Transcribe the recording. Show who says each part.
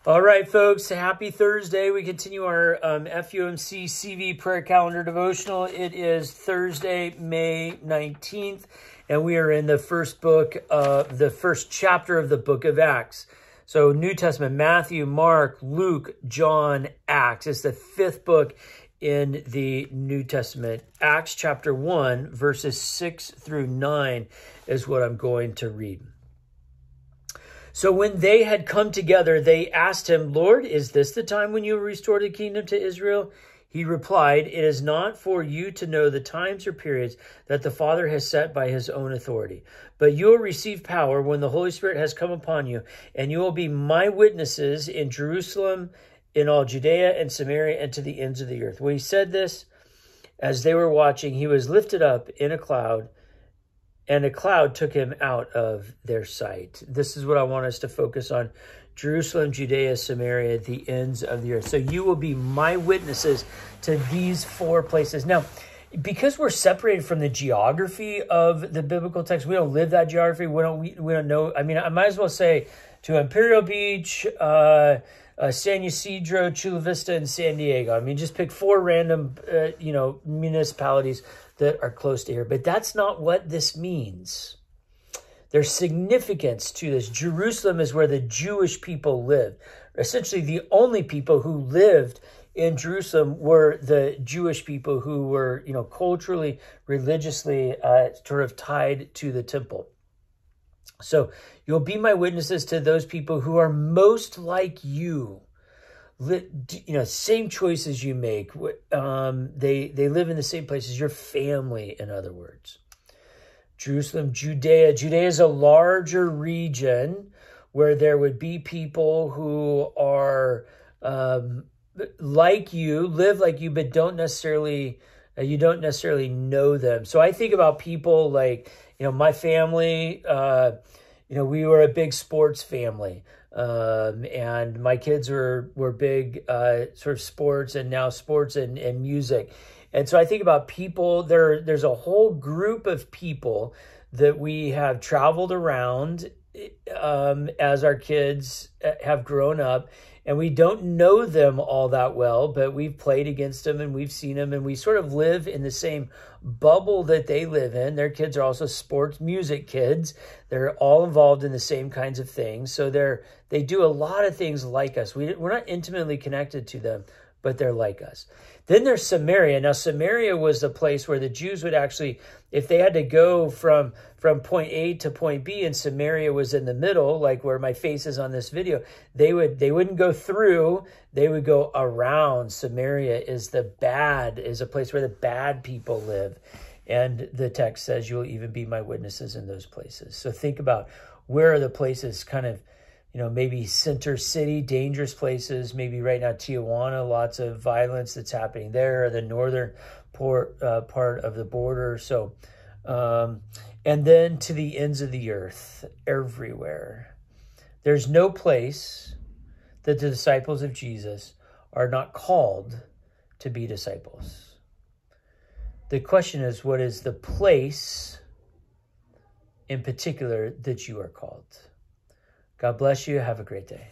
Speaker 1: All right, folks, happy Thursday. We continue our FUMCCV prayer calendar devotional. It is Thursday, May 19th, and we are in the first chapter of the book of Acts. So New Testament, Matthew, Mark, Luke, John, Acts. It's the fifth book in the New Testament. Acts chapter 1, verses 6 through 9 is what I'm going to read. So when they had come together, they asked him, "Lord, is this the time when you will restore the kingdom to Israel?" He replied, "It is not for you to know the times or periods that the Father has set by his own authority. But you will receive power when the Holy Spirit has come upon you, and you will be my witnesses in Jerusalem, in all Judea and Samaria, and to the ends of the earth." When he said this, as they were watching, he was lifted up in a cloud, and a cloud took him out of their sight. This is what I want us to focus on. Jerusalem, Judea, Samaria, the ends of the earth. So you will be my witnesses to these four places. Now, because we're separated from the geography of the biblical text, we don't live that geography. We don't know. I mean, I might as well say to Imperial Beach, San Ysidro, Chula Vista, and San Diego. I mean, just pick four random, municipalities that are close to here. But that's not what this means. There's significance to this. Jerusalem is where the Jewish people lived. Essentially, the only people who lived in Jerusalem were the Jewish people who were, culturally, religiously, sort of tied to the temple. So you'll be my witnesses to those people who are most like you. Same choices you make. They live in the same places. Your family, in other words. Jerusalem, Judea. Judea is a larger region where there would be people who are like you, live like you, but don't necessarily know them. So I think about people like, my family. We were a big sports family. And my kids were big sort of sports, and now sports and music. And so I think about people, there's a whole group of people that we have traveled around as our kids have grown up, and we don't know them all that well, but we've played against them and we've seen them, and we sort of live in the same bubble that they live in. Their kids are also sports music kids. They're all involved in the same kinds of things. So they do a lot of things like us. We're not intimately connected to them, but they're like us. Then there's Samaria. Now, Samaria was the place where the Jews would actually, if they had to go from point A to point B, and Samaria was in the middle, like where my face is on this video, they wouldn't go through, they would go around. Samaria is a place where the bad people live. And the text says, "You will even be my witnesses in those places." So think about, where are the places kind of, maybe center city, dangerous places. Maybe right now, Tijuana, lots of violence that's happening there, the northern part of the border. So, and then to the ends of the earth, everywhere. There's no place that the disciples of Jesus are not called to be disciples. The question is, what is the place in particular that you are called? God bless you. Have a great day.